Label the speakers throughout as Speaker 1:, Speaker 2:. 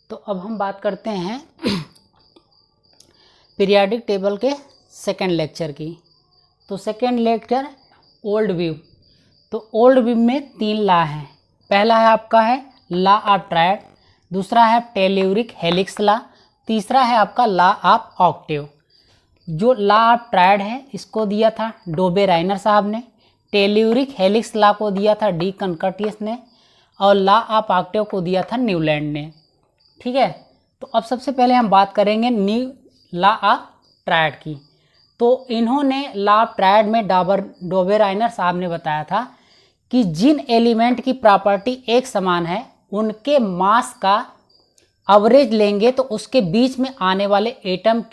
Speaker 1: तो अब हम बात करते हैं पीरियाडिक टेबल के सेकेंड लेक्चर की। तो सेकेंड लेक्चर ओल्ड व्यू। तो ओल्ड व्यू में 3 ला हैं। पहला है आपका है ला ऑफ ट्रायड, दूसरा है टेल्यूरिक हेलिक्स ला, तीसरा है आपका ला ऑफ ऑक्टेव। जो ला ऑफ ट्रायड है इसको दिया था डोबे राइनर साहब ने, टेल्यूरिक हेलिक्स ला को दिया था डी कनकर्टियस ने, और ला ऑफ ऑक्टेव को दिया था न्यूलैंड ने। ठीक है, तो अब सबसे पहले हम बात करेंगे न्यू ला ऑफ ट्रायड की। तो इन्होंने ला ऑफ ट्रायड में डोबे राइनर साहब ने बताया था कि जिन एलिमेंट की प्रॉपर्टी एक समान है उनके मास का एवरेज लेंगे तो उसके बीच में आने वाले एटम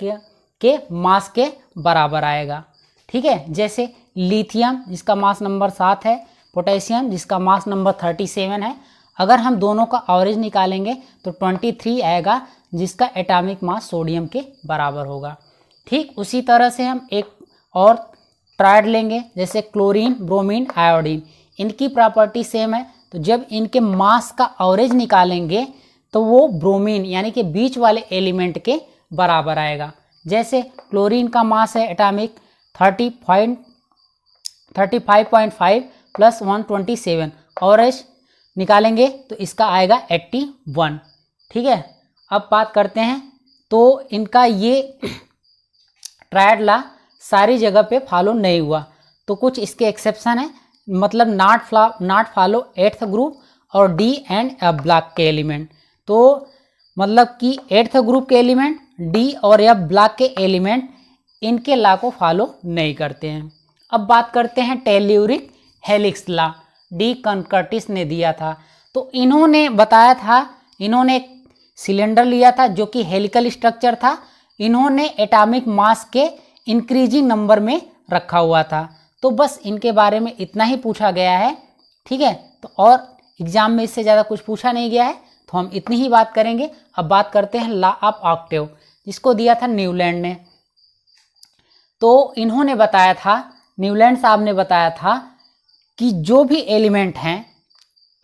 Speaker 1: के मास के बराबर आएगा। ठीक है, जैसे लिथियम जिसका मास नंबर 7 है, पोटेशियम जिसका मास नंबर 37 है, अगर हम दोनों का एवरेज निकालेंगे तो 23 आएगा जिसका एटॉमिक मास सोडियम के बराबर होगा। ठीक उसी तरह से हम एक और ट्रायड लेंगे जैसे क्लोरीन, ब्रोमीन, आयोडीन, इनकी प्रॉपर्टी सेम है, तो जब इनके मास का एवरेज निकालेंगे तो वो ब्रोमीन यानी कि बीच वाले एलिमेंट के बराबर आएगा। जैसे क्लोरीन का मास है एटॉमिक 35.5 प्लस 127, एवरेज निकालेंगे तो इसका आएगा 81। ठीक है, अब बात करते हैं तो इनका ये ट्रायड ला सारी जगह पे फॉलो नहीं हुआ, तो कुछ इसके एक्सेप्शन है, मतलब नॉट फॉलो 8th ग्रुप और डी एंड एफ ब्लॉक के एलिमेंट। तो मतलब कि 8th ग्रुप के एलिमेंट, डी और एफ ब्लॉक के एलिमेंट इनके ला को फॉलो नहीं करते हैं। अब बात करते हैं टेल्यूरिक हेलिक्स ला, डी कनकर्टिस ने दिया था। तो इन्होंने बताया था, इन्होंने एक सिलेंडर लिया था जो कि हेलिकल स्ट्रक्चर था, इन्होंने एटॉमिक मास के इंक्रीजिंग नंबर में रखा हुआ था। तो बस इनके बारे में इतना ही पूछा गया है। ठीक है, तो और एग्जाम में इससे ज़्यादा कुछ पूछा नहीं गया है, तो हम इतनी ही बात करेंगे। अब बात करते हैं ला ऑफ ऑक्टेव जिसको दिया था न्यूलैंड ने। तो इन्होंने बताया था, न्यूलैंड साहब ने बताया था कि जो भी एलिमेंट हैं,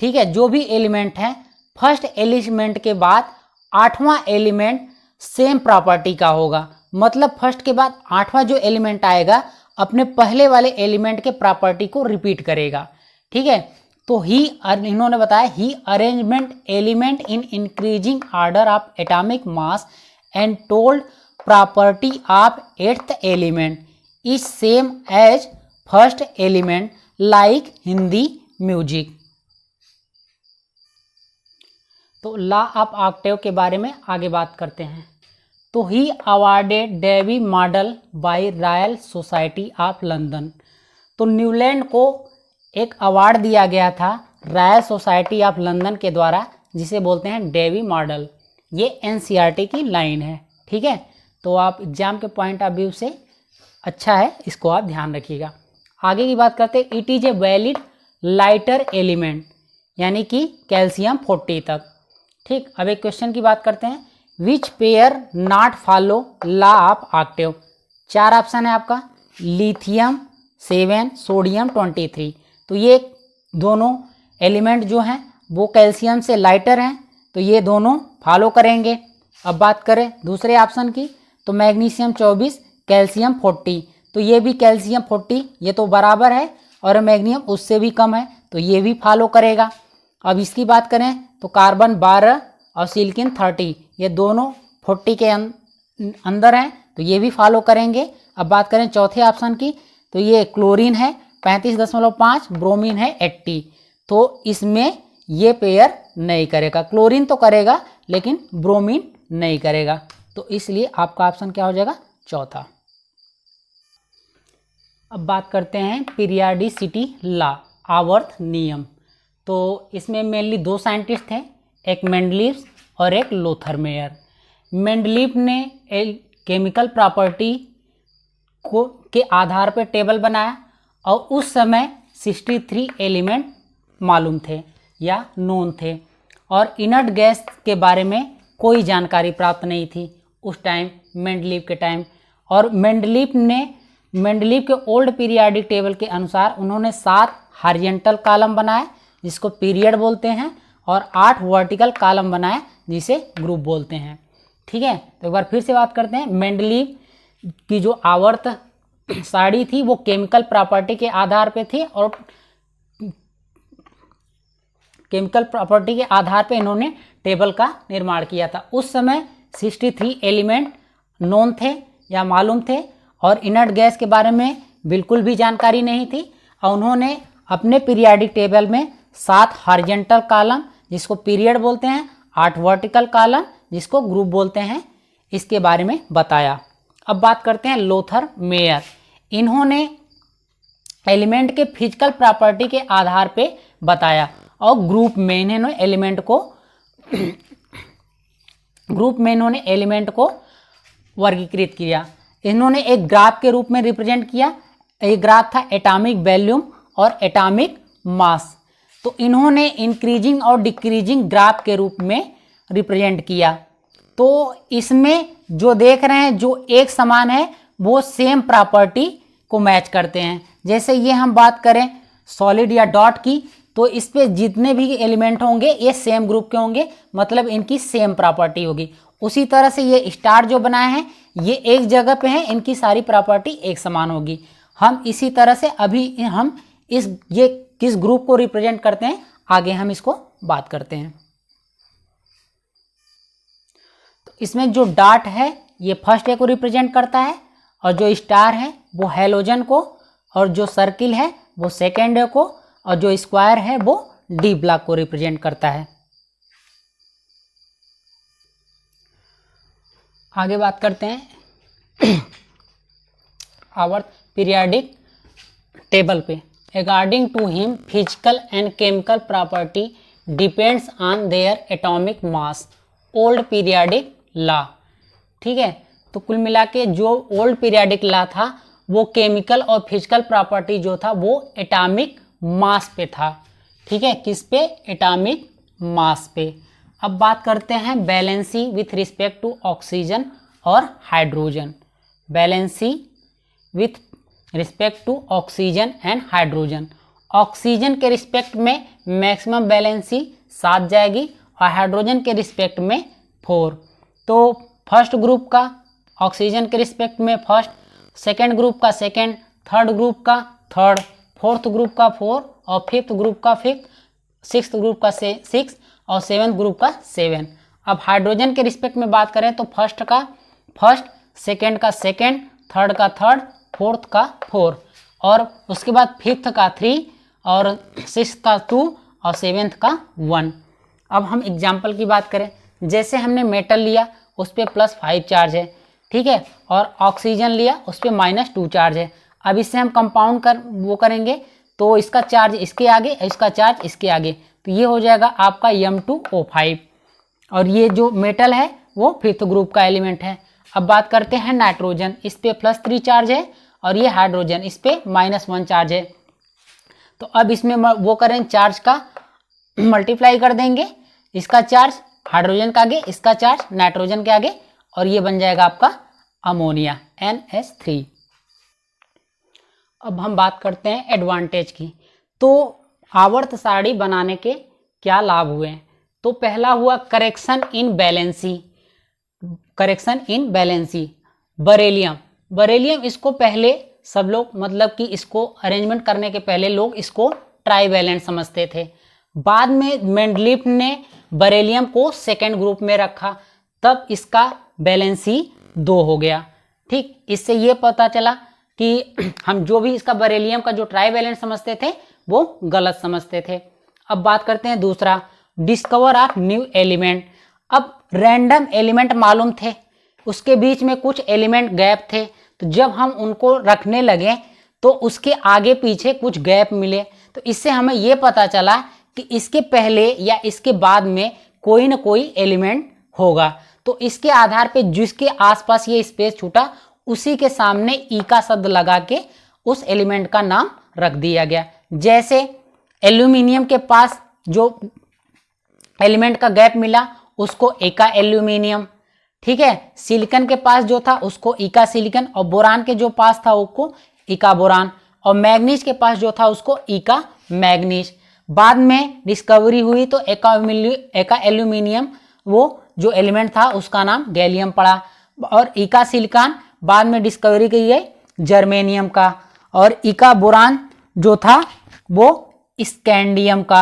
Speaker 1: ठीक है, जो भी एलिमेंट हैं फर्स्ट एलिमेंट के बाद 8वां एलिमेंट सेम प्रॉपर्टी का होगा। मतलब फर्स्ट के बाद 8वां जो एलिमेंट आएगा अपने पहले वाले एलिमेंट के प्रॉपर्टी को रिपीट करेगा। ठीक है, तो इन्होंने बताया ही arrangement element in increasing order of atomic mass and told property of 8th element is same as first element like Hindi music. तो ला ऑफ ऑक्टेव के बारे में आगे बात करते हैं। तो ही awarded Davy medal by Royal Society of London. तो न्यूलैंड को एक अवार्ड दिया गया था रॉयल सोसाइटी ऑफ लंदन के द्वारा, जिसे बोलते हैं डेवी मॉडल। ये एनसीईआरटी की लाइन है। ठीक है, तो आप एग्जाम के पॉइंट ऑफ व्यू से अच्छा है, इसको आप ध्यान रखिएगा। आगे की बात करते हैं, it is a valid lighter element, यानी कि कैल्शियम 40 तक। ठीक, अब एक क्वेश्चन की बात करते हैं, which pair not follow La of Octave. 4 option है आपका, लिथियम 7, सोडियम 23। तो ये दोनों एलिमेंट जो हैं वो कैल्शियम से लाइटर हैं, तो ये दोनों फॉलो करेंगे। अब बात करें दूसरे ऑप्शन की, तो मैग्नीशियम 24, कैल्शियम 40, तो ये भी कैल्शियम 40 ये तो बराबर है, और मैग्नीशियम उससे भी कम है, तो ये भी फॉलो करेगा। अब इसकी बात करें तो कार्बन 12 और सिलिकॉन 30, ये दोनों 40 के अंदर हैं, तो ये भी फॉलो करेंगे। अब बात करें चौथे ऑप्शन की, तो ये क्लोरीन है 35.5, ब्रोमीन है 80, तो इसमें ये पेयर नहीं करेगा। क्लोरीन तो करेगा लेकिन ब्रोमीन नहीं करेगा, तो इसलिए आपका ऑप्शन क्या हो जाएगा, चौथा। अब बात करते हैं पीरियाडिसिटी ला, आवर्त नियम। तो इसमें मेनली 2 साइंटिस्ट थे, एक मेंडलीव और एक लोथर मेयर। मेंडलीव ने केमिकल प्रॉपर्टी के आधार पर टेबल बनाया, और उस समय 63 एलिमेंट मालूम थे या नोन थे, और इनर्ट गैस के बारे में कोई जानकारी प्राप्त नहीं थी उस टाइम, मेंडलीव के टाइम। और मेंडलीव के ओल्ड पीरियाडिक टेबल के अनुसार उन्होंने 7 हॉरिजॉन्टल कॉलम बनाए जिसको पीरियड बोलते हैं, और 8 वर्टिकल कॉलम बनाए जिसे ग्रुप बोलते हैं। ठीक है, तो एक बार फिर से बात करते हैं। मेंडलीव की जो आवर्त सारणी थी वो केमिकल प्रॉपर्टी के आधार पे थी, और केमिकल प्रॉपर्टी के आधार पे इन्होंने टेबल का निर्माण किया था। उस समय 63 एलिमेंट नोन थे या मालूम थे, और इनर्ट गैस के बारे में बिल्कुल भी जानकारी नहीं थी। और उन्होंने अपने पीरियाडिक टेबल में 7 हॉरिजॉन्टल कॉलम जिसको पीरियड बोलते हैं, 8 वर्टिकल कॉलम जिसको ग्रुप बोलते हैं, इसके बारे में बताया। अब बात करते हैं लोथर मेयर। इन्होंने एलिमेंट के फिजिकल प्रॉपर्टी के आधार पे बताया, और ग्रुप में इन्होंने एलिमेंट को वर्गीकृत किया। इन्होंने एक ग्राफ के रूप में रिप्रेजेंट किया। एक ग्राफ था एटॉमिक वॉल्यूम और एटॉमिक मास, तो इन्होंने इंक्रीजिंग और डिक्रीजिंग ग्राफ के रूप में रिप्रेजेंट किया। तो इसमें जो देख रहे हैं जो एक समान है वो सेम प्रॉपर्टी को मैच करते हैं। जैसे ये हम बात करें सॉलिड या डॉट की, तो इस पे जितने भी एलिमेंट होंगे ये सेम ग्रुप के होंगे, मतलब इनकी सेम प्रॉपर्टी होगी। उसी तरह से ये स्टार जो बनाए हैं ये एक जगह पे हैं, इनकी सारी प्रॉपर्टी एक समान होगी। हम इसी तरह से अभी हम ये किस ग्रुप को रिप्रेजेंट करते हैं आगे हम इसको बात करते हैं। तो इसमें जो डॉट है ये फर्स्ट ए को रिप्रेजेंट करता है, और जो स्टार है वो हैलोजन को, और जो सर्किल है वो सेकेंड ए को, और जो स्क्वायर है वो डी ब्लॉक को रिप्रेजेंट करता है। आगे बात करते हैं आवर्त पीरियाडिक टेबल पे। According to him physical and chemical property depends on their atomic mass, old periodic law. ठीक है, तो कुल मिला के जो ओल्ड पीरियाडिक लॉ था वो केमिकल और फिजिकल प्रॉपर्टी जो था वो एटॉमिक मास पे था। ठीक है, किस पे? एटॉमिक मास पे। अब बात करते हैं valency with respect to oxygen और hydrogen. Valency with respect to oxygen and hydrogen. Oxygen के रिस्पेक्ट में मैक्सिमम बैलेंसी 7 जाएगी, और हाइड्रोजन के रिस्पेक्ट में 4। तो फर्स्ट ग्रुप का ऑक्सीजन के रिस्पेक्ट में फर्स्ट, सेकेंड ग्रुप का सेकेंड, थर्ड ग्रुप का थर्ड, फोर्थ ग्रुप का 4, और फिफ्थ ग्रुप का 5, सिक्स्थ ग्रुप का 6, और सेवन्थ ग्रुप का 7। अब हाइड्रोजन के रिस्पेक्ट में बात करें तो फर्स्ट का फर्स्ट, सेकेंड का सेकेंड, थर्ड का थर्ड, फोर्थ का 4, और उसके बाद फिफ्थ का 3, और सिक्स्थ का 2, और सेवेंथ का 1। अब हम एग्जाम्पल की बात करें, जैसे हमने मेटल लिया उस पर +5 चार्ज है, ठीक है, और ऑक्सीजन लिया उस पर -2 चार्ज है। अब इससे हम कंपाउंड करेंगे तो इसका चार्ज इसके आगे, इसका चार्ज इसके आगे, तो ये हो जाएगा आपका M2O5, और ये जो मेटल है वो 5th ग्रुप का एलिमेंट है। अब बात करते हैं नाइट्रोजन, इस पे +3 चार्ज है, और ये हाइड्रोजन इस पे -1 चार्ज है। तो अब इसमें वो करें चार्ज का मल्टीप्लाई कर देंगे, इसका चार्ज हाइड्रोजन के आगे, इसका चार्ज नाइट्रोजन के आगे, और ये बन जाएगा आपका अमोनिया NH3। अब हम बात करते हैं एडवांटेज की। तो आवर्त सारणी बनाने के क्या लाभ हुए हैं? तो पहला हुआ correction in valency. Correction in valency. Beryllium इसको पहले सब लोग मतलब कि इसको अरेंजमेंट करने के पहले लोग इसको ट्राईवैलेंट समझते थे। बाद में मेंडलीफ ने बरेलियम को सेकेंड ग्रुप में रखा, तब इसका बैलेंसी 2 हो गया। ठीक, इससे ये पता चला कि हम जो भी इसका बरेलियम का जो ट्राईवैलेंट समझते थे वो गलत समझते थे। अब बात करते हैं दूसरा, डिस्कवर ऑफ न्यू एलिमेंट। अब रैंडम एलिमेंट मालूम थे, उसके बीच में कुछ एलिमेंट गैप थे, तो जब हम उनको रखने लगे तो उसके आगे पीछे कुछ गैप मिले, तो इससे हमें ये पता चला कि इसके पहले या इसके बाद में कोई ना कोई एलिमेंट होगा। तो इसके आधार पे जिसके आसपास ये स्पेस छूटा उसी के सामने ई का शब्द लगा के उस एलिमेंट का नाम रख दिया गया। जैसे एल्यूमिनियम के पास जो एलिमेंट का गैप मिला उसको एका एल्यूमिनियम, ठीक है, सिलिकॉन के पास जो था उसको इका सिलिकॉन, और बोरान के जो पास था उसको इका बोरान, और मैग्नीज के पास जो था उसको इका मैग्नीज। बाद में डिस्कवरी हुई तो एका एल्यूमिनियम वो जो एलिमेंट था उसका नाम गैलियम पड़ा। और इका सिलिकॉन बाद में डिस्कवरी की गई जर्मेनियम का। और इका बोरान जो था वो स्कैंडियम का,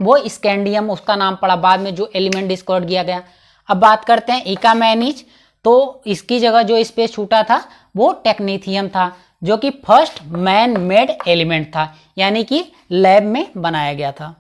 Speaker 1: वो स्कैंडियम उसका नाम पड़ा बाद में जो एलिमेंट डिस्कवर किया गया। अब बात करते हैं इका मैग्नीज, तो इसकी जगह जो स्पेस छूटा था वो टेक्नीथियम था, जो कि फर्स्ट मैन मेड एलिमेंट था, यानी कि लैब में बनाया गया था।